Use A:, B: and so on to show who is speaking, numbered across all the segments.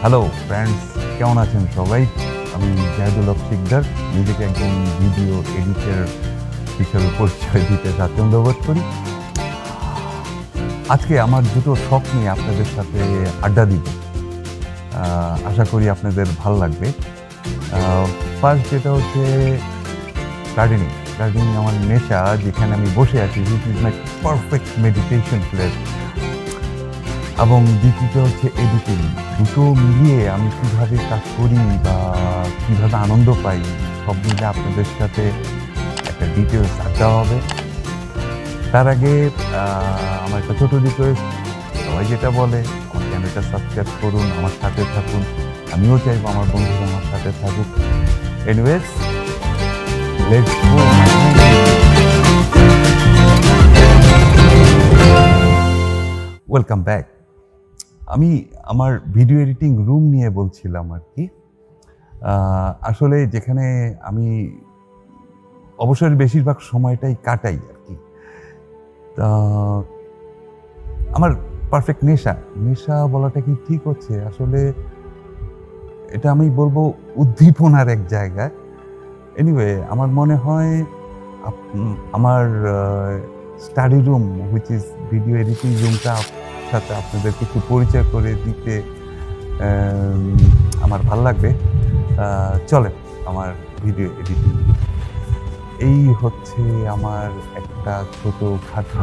A: Hello friends, কেমন আছেন সবাই? আমি জাহিদুল হক শিকদার, নিজেকে একজন ভিডিও এডিটর হিসেবে পরিচয় দিতে স্বাচ্ছন্দ্য বোধ করি। আজকে আমার দুটো শখ নিয়ে আপনাদের সাথে আড্ডা দিব। আশা করি আপনাদের ভালো লাগবে। ফার্স্ট যেটা হচ্ছে গার্ডেনিং। গার্ডেনিং আমার নেশা, যেখানে আমি বসে আছি, which is my perfect meditation place. এবং দ্বিতীয়ত হচ্ছে এডিটিং। দুটো মিলিয়ে আমি কীভাবে কাজ করি বা কীভাবে আনন্দ পাই, সব মিলে আপনাদের সাথে একটা ডিটেলস আড্ডা হবে। তার আগে আমার একটা ছোটো রিকোয়েস্ট, সবাই যেটা বলে আমার চ্যানেলটা সাবস্ক্রাইব করুন, আমার সাথে থাকুন। আমিও চাইবো আমার বন্ধুরা আমার সাথে থাকুক। Anyways, let's go. Welcome back. আমি আমার ভিডিও এডিটিং রুম নিয়ে বলছিলাম আর কি। আসলে যেখানে আমি অবসরের বেশিরভাগ সময়টাই কাটাই আর কি। তা আমার পারফেক্ট নেশা বলাটা কি ঠিক হচ্ছে? আসলে এটা আমি বলবো উদ্দীপনার এক জায়গায়। এনিওয়ে, আমার মনে হয় আমার study room, which is video editing রুমটা সাথে আপনাদের কিছু পরিচয় করে দিতে আমার ভাল লাগবে। চলে আমার ভিডিও এডিটিং। এই হচ্ছে আমার একটা ছোটোখাটো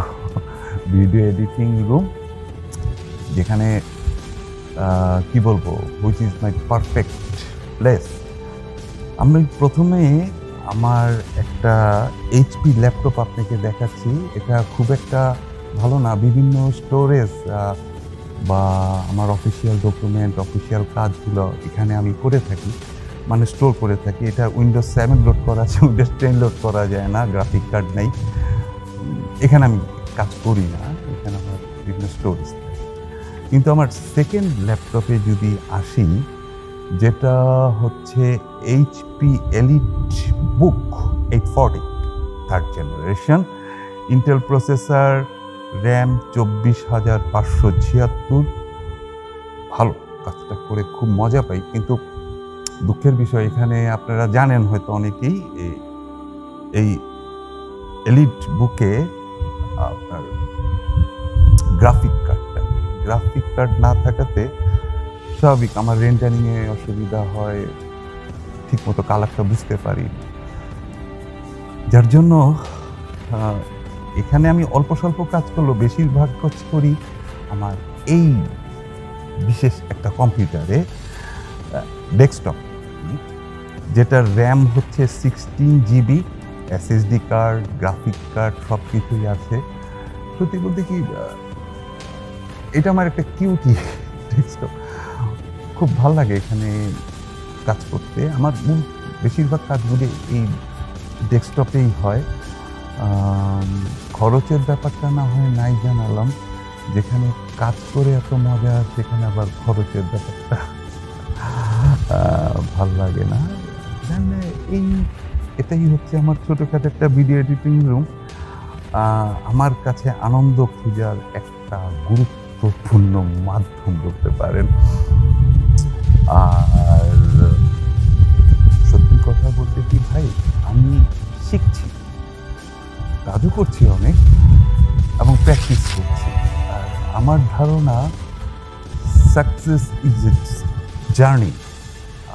A: ভিডিও এডিটিং রুম, যেখানে কি বলবো, which is my perfect place. আমি প্রথমে আমার একটা এইচপি ল্যাপটপ আপনাকে দেখাচ্ছি। এটা খুব একটা ভালো না, বিভিন্ন স্টোরেজ বা আমার অফিসিয়াল ডকুমেন্ট, অফিসিয়াল কাজগুলো এখানে আমি করে থাকি, মানে স্টোর করে থাকি। এটা উইন্ডোজ 7 লোড করা আছে, উইন্ডোজ 10 লোড করা যায় না, গ্রাফিক কার্ড নেই। এখানে আমি কাজ করি না, এখানে আমার বিভিন্ন স্টোরেজ। কিন্তু আমার সেকেন্ড ল্যাপটপে যদি আসি, যেটা হচ্ছে এইচপি এলিট বুক 840 third generation, Intel processor, RAM 24,576। ভালো, কাজটা করে খুব মজা পাই। কিন্তু দুঃখের বিষয়, এখানে আপনারা জানেন হয়তো অনেকেই, এই এলিট বুকে আপনার গ্রাফিক কার্ড না থাকাতে স্বাভাবিক আমার রেন্ডারিংয়ে অসুবিধা হয়, ঠিকমতো কালারটা বুঝতে পারি, যার জন্য এখানে আমি অল্প স্বল্প কাজ করলেও বেশিরভাগ কাজ করি আমার এই বিশেষ একটা কম্পিউটারে, ডেস্কটপ, যেটার র্যাম হচ্ছে 16 GB, SSD card, graphic card সব কিছুই আছে। সত্যি বলতে কি, এটা আমার একটা কিউটি ডেস্কটপ, খুব ভালো লাগে এখানে কাজ করতে। আমার বেশিরভাগ কাজগুলি এই ডেস্কটপেই হয়। খরচের ব্যাপারটা না হয় নাই জানালাম, যেখানে কাজ করে এত মজা, সেখানে আবার খরচের ব্যাপারটা ভাল লাগে না। এটাই হচ্ছে আমার ছোটোখাটো একটা ভিডিও এডিটিং রুম। আমার কাছে আনন্দ খোঁজার একটা গুরুত্বপূর্ণ মাধ্যম বলতে পারেন। আর সত্যি কথা বলতে কি ভাই, আমি শিখছি, কাজও করছি অনেক এবং প্র্যাকটিস করছি। আর আমার ধারণা সাকসেস ইজ এ জার্নি।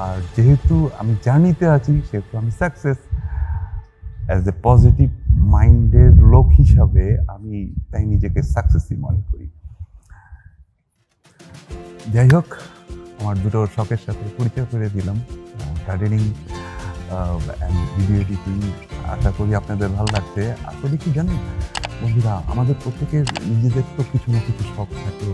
A: আর যেহেতু আমি জার্নিতে আছি, সেহেতু আমি সাকসেস। অ্যাজ এ পজিটিভ মাইন্ডের লোক হিসাবে আমি তাই নিজেকে সাকসেসই মনে করি। যাই হোক, আমার দুটো শখের সাথে পরিচয় করে দিলাম, গার্ডেনিং অ্যান্ড ভিডিও এডিটিং। আশা করি আপনাদের ভালো লাগছে। আসলে কি জানেন বন্ধুরা, আমাদের প্রত্যেকের নিজেদের তো কিছু না কিছু শখ থাকে।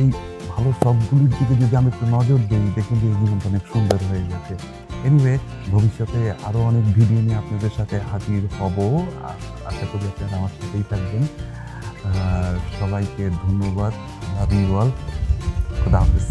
A: এই ভালো শখগুলির দিকে যদি আমি একটু নজর দিই, দেখুন যে জীবনটা অনেক সুন্দর হয়ে গেছে। এনিওয়ে, ভবিষ্যতে আরও অনেক ভিডিও নিয়ে আপনাদের সাথে হাজির হব। আশা করি আপনারা আমার সাথেই থাকবেন। সবাইকে ধন্যবাদ। Love you all. খুদা হাফেজ।